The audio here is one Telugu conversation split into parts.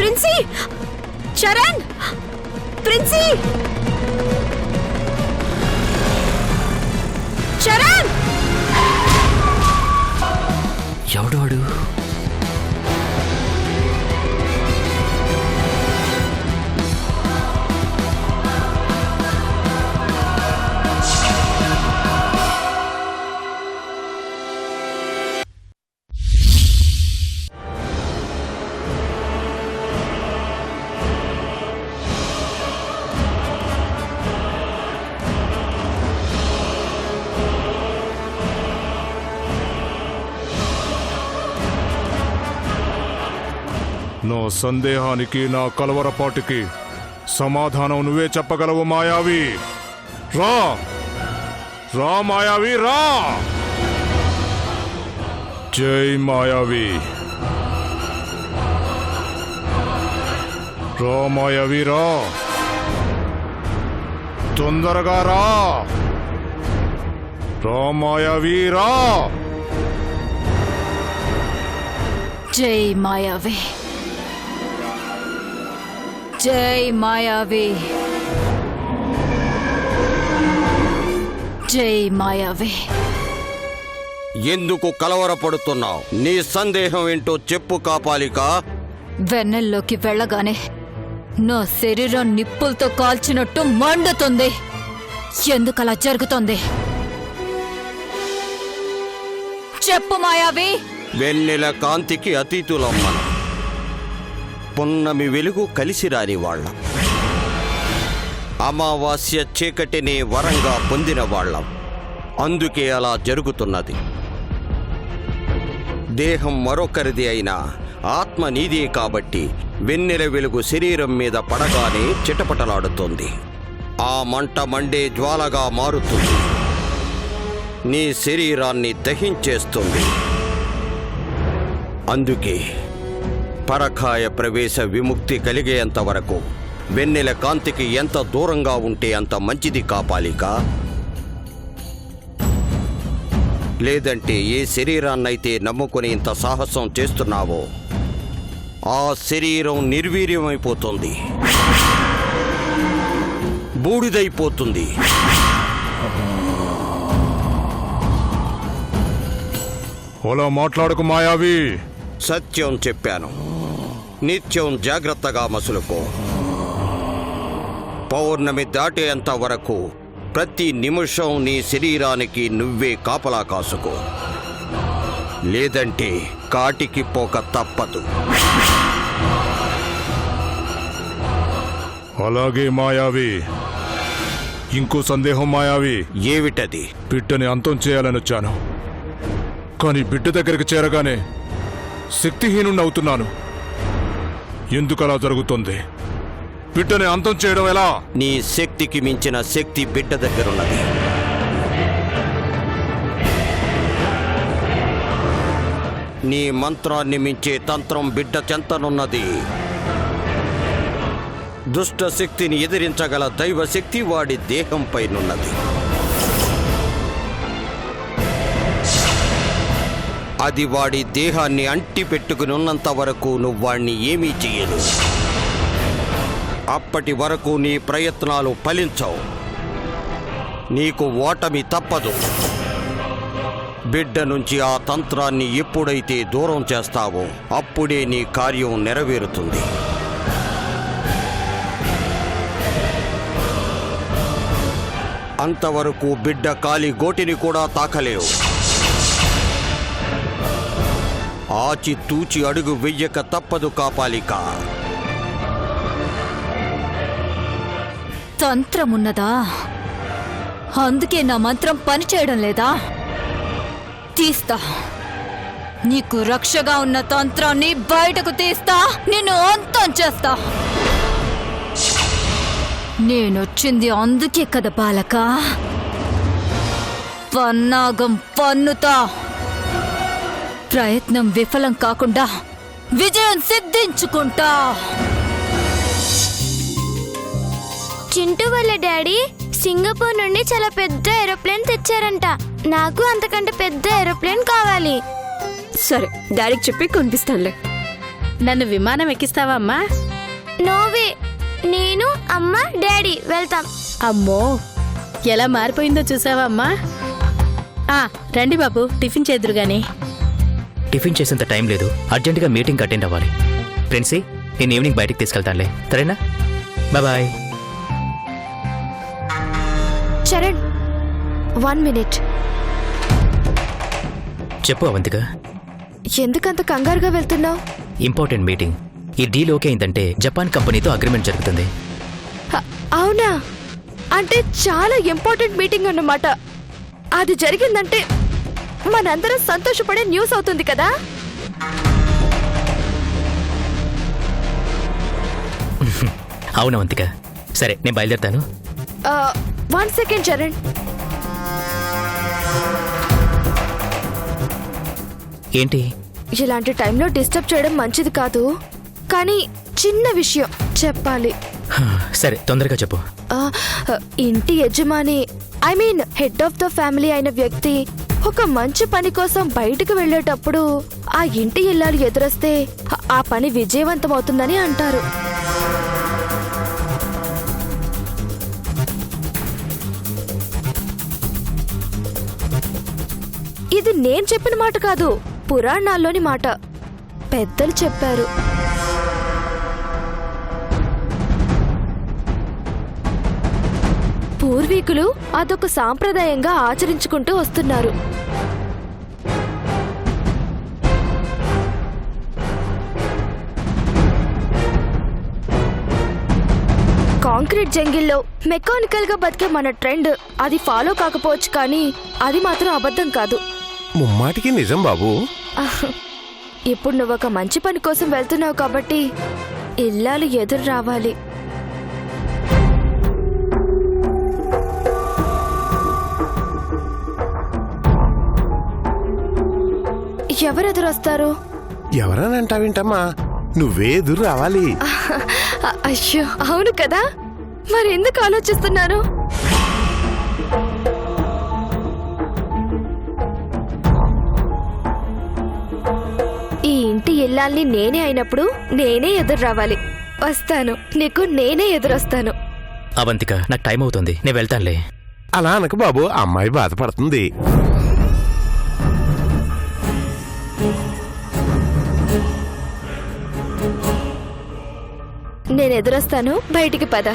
Princi, Charan, princi, Charan. ఎవడు వాడు? నా సందేహానికి, నా కలవరపాటుకి సమాధానం నువ్వే చెప్పగలవు మాయావి. రా రా మాయావి, రా. జై మాయావి. రా మాయావి, రా. తొందరగా రా. రా మాయావి, రా. జై మాయావి, జై మాయావి, జై మాయావి. ఎందుకు కలవరపడుతున్నావు? నీ సందేహం ఏంటో చెప్పు కాపాలిక. వెన్నెల్లోకి వెళ్ళగానే నా శరీరం నిప్పులతో కాల్చినట్టు మండుతుంది. ఎందుకలా జరుగుతుంది చెప్పు మాయావి. వెన్నెల కాంతికి అతీతులమ్మన. పున్నమి వెలుగు కలిసి రాని వాళ్ళం. అమావాస్య చీకటిని వరంగా పొందిన వాళ్ళం. అందుకే అలా జరుగుతున్నది. దేహం మరొకరిది అయినా ఆత్మ నీదే కాబట్టి వెన్నెల వెలుగు శరీరం మీద పడగానే చిటపటలాడుతుంది. ఆ మంట మండే జ్వాలగా మారుతుంది. నీ శరీరాన్ని దహించేస్తుంది. అందుకే పరకాయ ప్రవేశ విముక్తి కలిగేంత వరకు వెన్నెల కాంతికి ఎంత దూరంగా ఉంటే అంత మంచిది కాపాలిక. లేదంటే ఏ శరీరాన్నైతే నమ్ముకుని ఇంత సాహసం చేస్తున్నావో ఆ శరీరం నిర్వీర్యమైపోతుంది, బూడిదైపోతుంది. అలా మాట్లాడకు మాయావి. సత్యం చెప్పాను. నిత్యం జాగ్రత్తగా మసులుకో. పౌర్ణమి దాటేంత వరకు ప్రతి నిమిషం నీ శరీరానికి నువ్వే కాపలా కాసుకో. లేదంటే కాటికి పోక తప్పదు. అలాగే మాయావి. ఇంకో సందేహం మాయావి. ఏమిటది? బిడ్డని అంతం చేయాలని వచ్చాను, కానీ బిడ్డ దగ్గరికి చేరగానే శక్తిహీనుణ్ణవుతున్నాను. ఎందుకలా జరుగుతుంది? బిడ్డని అంతం చేయడం ఎలా? నీ శక్తికి మించిన శక్తి బిడ్డ దగ్గరున్నది. నీ మంత్రాన్ని మించే తంత్రం బిడ్డ చెంతనున్నది. దుష్ట శక్తిని ఎదిరించగల దైవశక్తి వాడి దేహంపైనున్నది. అది వాడి దేహాన్ని అంటి పెట్టుకుని ఉన్నంత వరకు నువ్వు వాణ్ణి ఏమీ చెయ్యదు. అప్పటి వరకు నీ ప్రయత్నాలు ఫలించవు. నీకు ఓటమి తప్పదు. బిడ్డ నుంచి ఆ తంత్రాన్ని ఎప్పుడైతే దూరం చేస్తావో అప్పుడే నీ కార్యం నెరవేరుతుంది. అంతవరకు బిడ్డ కాలి గోటిని కూడా తాకలేవు. ఆచి తూచి అడుగు వెయ్యక తప్పదు కాపాలిక. తంత్రమున్నదా? అందుకే నా మంత్రం పనిచేయడం లేదా? తీస్తా. నీకు రక్షగా ఉన్న తంత్రాన్ని బయటకు తీస్తా. నిన్ను అంతం చేస్తా. నేనొచ్చింది అందుకే కదా బాలక. పన్నాగం పన్నుతా. ప్రయత్నం విఫలం కాకుండా విజయం సిద్ధించుకుంటా. చింటూ వాళ్ళ డాడీ సింగపూర్ నుండి చాలా పెద్ద ఏరోప్లేన్ తెచ్చారంట. నాకు అంతకంటే పెద్ద ఏరోప్లేన్ కావాలి. సరే, డాడీకి చెప్పి కొనిపిస్తానులే. నన్ను విమానం ఎక్కిస్తావా అమ్మా? నోవే, నేను అమ్మ డాడీ వెళ్తాం. అమ్మో, ఎలా మారిపోయిందో చూసావా అమ్మా? రండి బాబు, టిఫిన్ చేద్దురు గాని. టిఫిన్ చేసేంత టైం లేదు, అర్జెంటుగా మీటింగ్ అటెండ్ అవ్వాలి. ప్రిన్సీ, నేను ఈవినింగ్ బయటికి తీసుకెళ్తానులే, సరేనా? బాయ్. చరణ్, 1 minute. చెప్పు అవంతిక. ఎందుకంత కంగారుగా వెళ్తున్నావు? Important meeting. ఈ డీల్ ఓకే అయిందంటే జపాన్ కంపెనీతో అగ్రిమెంట్ జరుగుతుంది. అవునా? అంటే చాలా ఇంపార్టెంట్ మీటింగ్ అన్నమాట. అది జరిగిందంటే మనందరం సంతోషపడే న్యూస్ అవుతుంది కదా. అవును అవంతిక. సరే, నేను బయలుదేరుతాను. 1 second చరణ్. ఏంటి? ఇలాంటి టైంలో డిస్టర్బ్ చేయడం మంచిది కాదు, కానీ చిన్న విషయం చెప్పాలి. సరే, తొందరగా చెప్పు. ఇంటి యజమాని, I mean head of the family అయిన వ్యక్తి ఒక మంచి పని కోసం బయటకు వెళ్ళేటప్పుడు ఆ ఇంటి ఇల్లాలు ఎదురొస్తే ఆ పని విజయవంతమవుతుందని అంటారు. ఇది నేను చెప్పిన మాట కాదు, పురాణాల్లోని మాట. పెద్దలు చెప్పారు. పూర్వీకులు అదొక సాంప్రదాయంగా ఆచరించుకుంటూ వస్తున్నారు. కాంక్రీట్ జంగిల్లో మెకానికల్ గా బతికే మన ట్రెండ్ అది ఫాలో కాకపోవచ్చు, కానీ అది మాత్రం అబద్ధం కాదు. ముమ్మాటికి నిజం బాబు. ఇప్పుడు నువ్వు ఒక మంచి పని కోసం వెళ్తున్నావు కాబట్టి ఇల్లాలు ఎదురు రావాలి. ఎవరెదురొస్తారు? ఎవరని అంటావేంటమ్మా, నువ్వే ఎదురు రావాలి. అయ్యో, అవును కదా, మరి ఎందుకు ఆలోచిస్తున్నారు? ఈ ఇంటి ఇల్లాల్ని నేనే అయినప్పుడు నేనే ఎదురు రావాలి. వస్తాను, నీకు నేనే ఎదురొస్తాను. అవంతిక, నాకు టైం అవుతుంది, నేను వెళ్తానులే. అలా అనకు బాబు, అమ్మాయి బాధపడుతుంది. నేను ఎదురొస్తాను, బయటికి పద.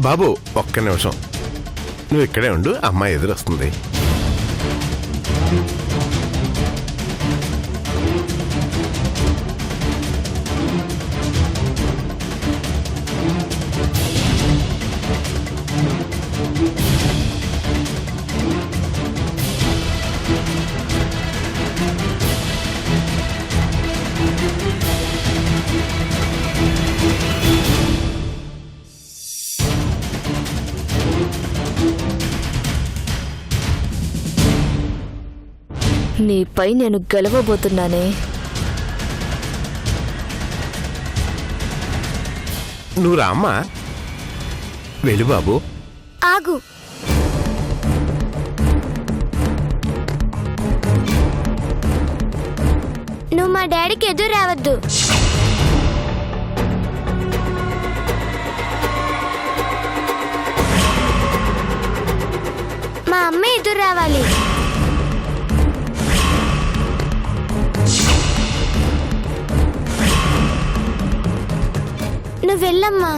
బాబు, ఒక్క నిమిషం నువ్వు ఇక్కడే ఉండు, అమ్మాయి ఎదురొస్తుంది. నీపై నేను గెలవబోతున్నానే. నువ్వు రామ్మా, వెళ్ళు బాబు. ఆగు. నువ్వు మా డాడీకి ఎదురు రావద్దు. మా అమ్మ ఎదురు రావాలి. నువ్వు వెళ్ళమ్మా.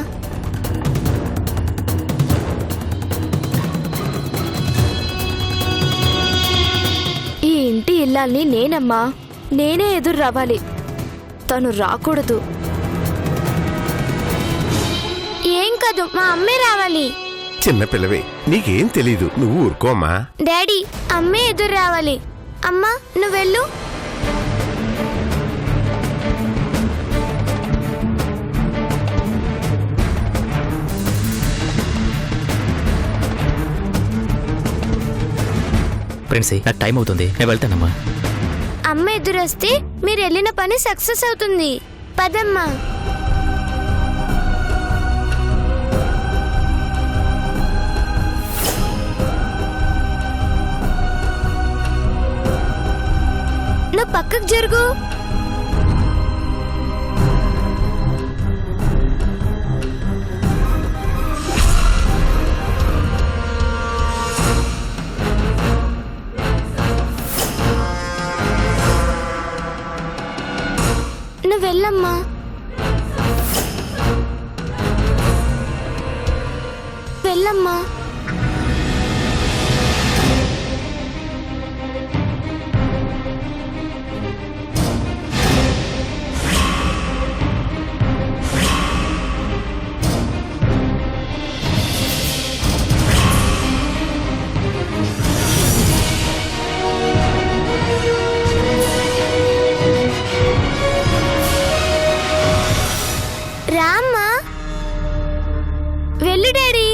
ఈ ఇంటి ఇల్లాల్ని నేనమ్మా, నేనే ఎదురు రావాలి, తను రాకూడదు. ఏం కాదు, మా అమ్మే రావాలి. చిన్న పిల్లవే, నీకేం తెలీదు, నువ్వు ఊరుకోమ్మా. డాడీ, అమ్మే ఎదురు రావాలి. అమ్మా, నువ్వు వెళ్ళు. ప్రిన్సీ నాకు టైం అవుతుంది, నేను వెళ్తానమ్మా. అమ్మ ఎదురొస్తే మీరు వెళ్ళిన పని సక్సెస్ అవుతుంది. పదమ్మా. నువ్వు పక్కకు జరుగు. నువ్వు వెళ్ళమ్మా. వెళ్ళమ్మా. రామ్మా. వెళ్ళు డాడీ.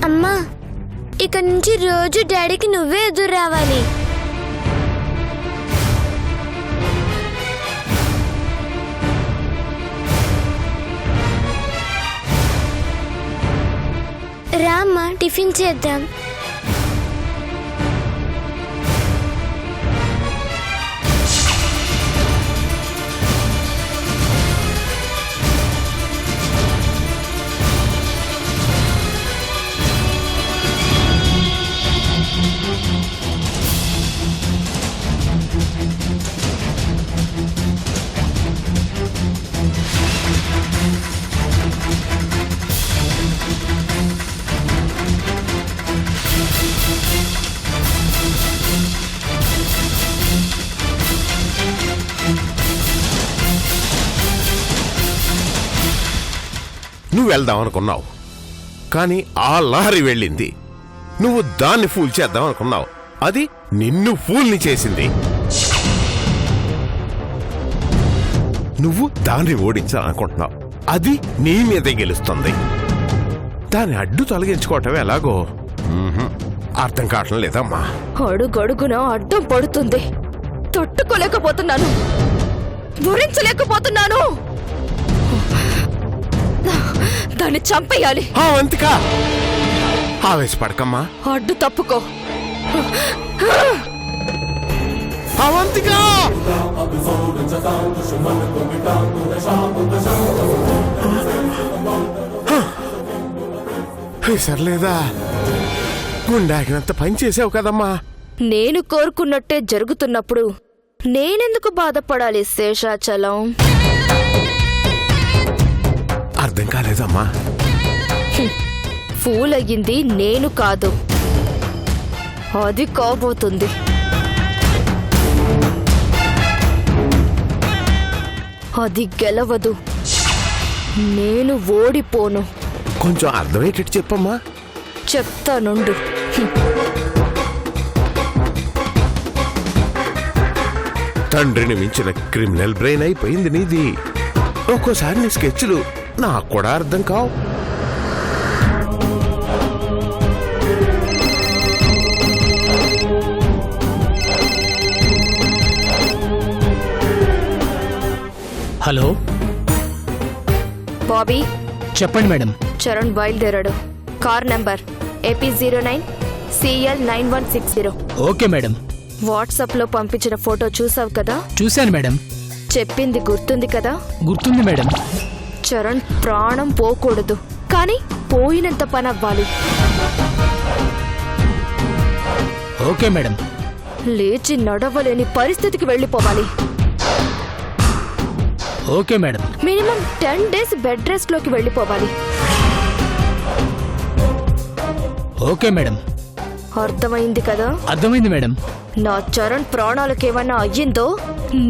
అమ్మా, ఇక నుంచి రోజు డాడీకి నువ్వే ఎదురు రావాలి. రామ్మా, టిఫిన్ చేద్దాం. నువ్వు వెళ్దాం అనుకున్నావు, కానీ ఆ లారీ వెళ్ళింది. నువ్వు దాన్ని ఫూల్ చేద్దాం అనుకున్నావు, అది నిన్ను ఫూల్ని చేసింది. నువ్వు దాన్ని ఓడించాలనుకుంటున్నావు, అది నీ మీదే గెలుస్తుంది. దాని అడ్డు తొలగించుకోవటం ఎలాగో అర్థం కావటం లేదమ్మా. అడుగడుగున అడ్డం పడుతుంది. తట్టుకోలేకపోతున్నాను, భరించలేకపోతున్నాను. దాన్ని చంపేయాలి. అవంతిక, ఆవేశపడకమ్మా. అడ్డు తప్పుకో. అవంతిక, సర్లేదా, గుండాకినంత పని చేసావు కదమ్మా. నేను కోరుకున్నట్టే జరుగుతున్నప్పుడు నేనెందుకు బాధపడాలి శేషాచలం? అర్థం కాలేదమ్మా. ఫూల్ అయ్యింది నేను కాదు, అది కాబోతుంది. అది గెలవదు, నేను ఓడిపోను. కొంచెం అర్థమయ్యేటట్టు చెప్పమ్మా. చెప్తానుండు. తండ్రిని మించిన క్రిమినల్ బ్రెయిన్ అయిపోయింది నీది. ఒక్కోసారి నీ స్కెచ్లు నాకు కూడా అర్థం కావు. హలో, బాబీ చెప్పండి మేడం. చరణ్ బయలుదేరాడు. Car number AP09 CL9160. Okay madam. WhatsApp లో పంపించిన ఫోటో చూసావు కదా? చూశాను మేడం. చెప్పింది గుర్తుంది కదా? గుర్తుంది మేడం. చరణ్ ప్రాణం పోకూడదు, కానీ పోయినంత పని అవ్వాలి. Okay madam. లేచి నడవలేని పరిస్థితికి వెళ్ళిపోవాలి. Okay madam. Minimum 10 days bed rest లోకి వెళ్ళిపోవాలి. Okay madam. అర్థమైంది కదా? అర్థమైంది మేడం. నా చరణ్ ప్రాణాలకేమన్నా అయ్యిందో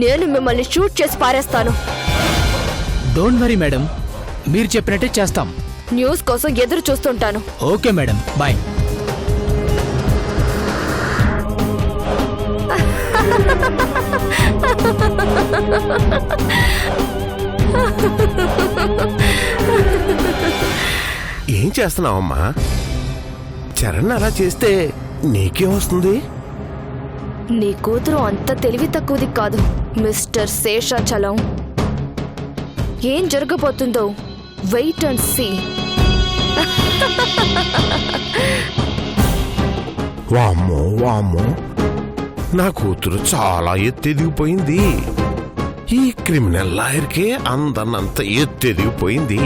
నేను మిమ్మల్ని షూట్ చేసి పారేస్తాను. డోంట్ వరీ మేడం, మీరు చెప్పినట్టే చేస్తాం. న్యూస్ కోసం ఎదురు చూస్తుంటాను. Okay madam, bye. ఏం చేస్తున్నావమ్మా? చరణ్ అలా చేస్తే నీకేం వస్తుంది? నీ కూతురు అంత తెలివి తక్కువది కాదు మిస్టర్ శేషాచలం. ఏం జరగబోతుందో వెయిట్ అండ్ సీ. వామ్మో వామ్మో, నా కూతురు చాలా ఎత్తెదిగిపోయింది. ఈ క్రిమినల్ లాయర్కే అందనంత ఎత్తెదిగిపోయింది.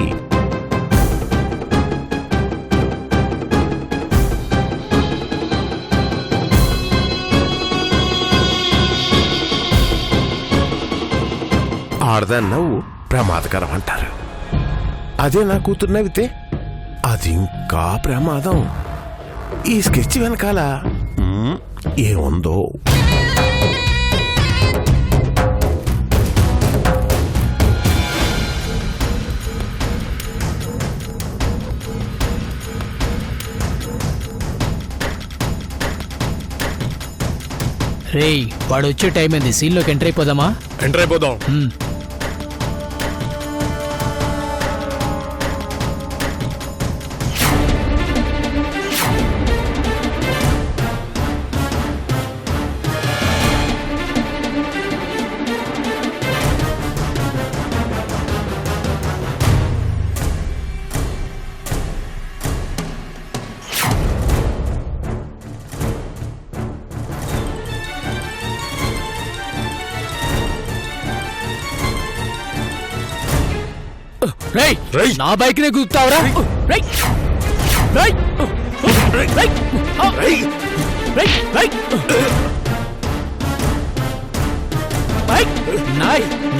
ఆడదాన్ని నవ్వు ప్రమాదకరం అంటారు. అదే నా కూతురు నవ్వితే అది ఇంకా ప్రమాదం. ఈ స్కెచ్ వెనకాల ఏముందో. రేయ్, వాడు వచ్చే టైం ఏంది? సీన్లోకి ఎంటర్ అయిపోదామా? ఎంటర్ అయిపోదాం. రేయ్, నా బైక్ నే గుర్తావరా?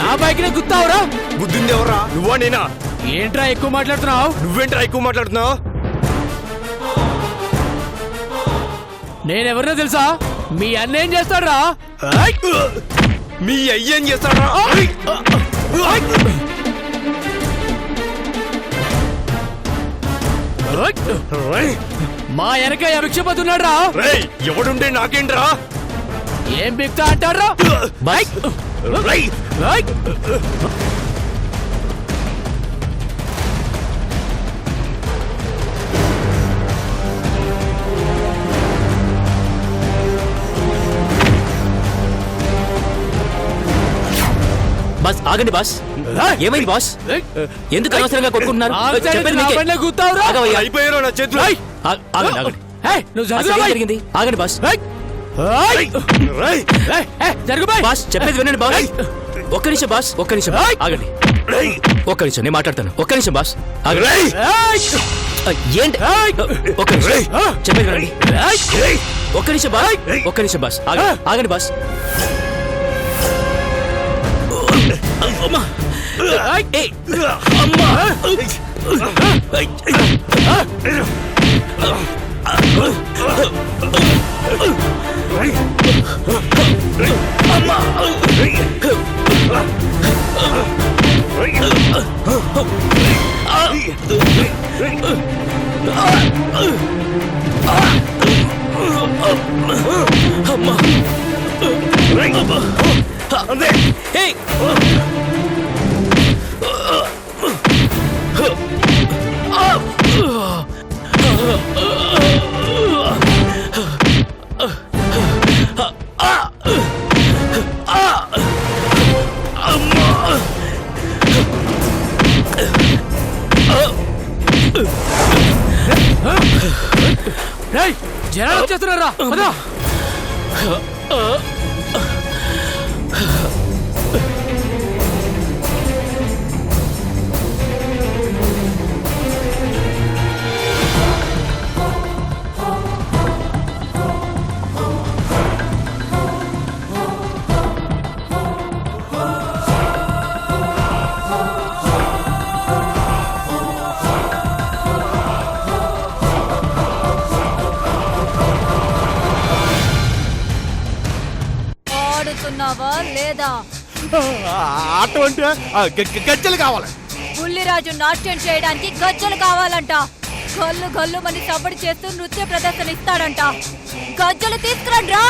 నా బైక్ నే గుర్తావరా? బుద్ధింది ఎవరా? నువ్వా నేనా? ఏంట్రా ఎక్కువ మాట్లాడుతున్నావు? నువ్వేంట్రా ఎక్కువ మాట్లాడుతున్నావు? నేనెవరినో తెలుసా? మీ అన్న ఏం చేస్తాడ్రా? మీ అయ్యేం చేస్తాడా? మా వెనక భిక్షపతున్నాడు రా. ఎవడుంటే నాకేంట్రా? ఏం బిక్తా అంటారా? బైక్ బాస్ ఆగండి బాస్. ఏమైంది బాస్? ఎందుకు అనవసరంగా కొట్టుకుంటున్నారు? అయిపోయారు నా చేతులు. జరిగింది. ఆగండి బాస్. బాస్ చెప్పేది వినండి బాస్. ఒక్క నిమిషం బాస్, ఒక్క నిమిషం ఆగండి. ఒక్క నిమిషం నేను మాట్లాడతాను. ఒక్క నిమిషం బాస్ ఏంటి? ఒక్క నిమిషం చెప్పేది వినండి. ఒక్క నిమిషం బాస్, ఒక్క నిమిషం బాస్ ఆగండి బాస్. అమ్మా జనాలు వచ్చేస్తున్నారా? ఆడుతున్నావా లేదా? ఆట అంటే గజ్జలు కావాలి. బుల్లిరాజు నాట్యం చేయడానికి గజ్జలు కావాలంట. గల్లు గల్లు మని సవ్వడి చేస్తూ నృత్య ప్రదర్శన ఇస్తాడంట. గజ్జలు తీసుకురండ్రా.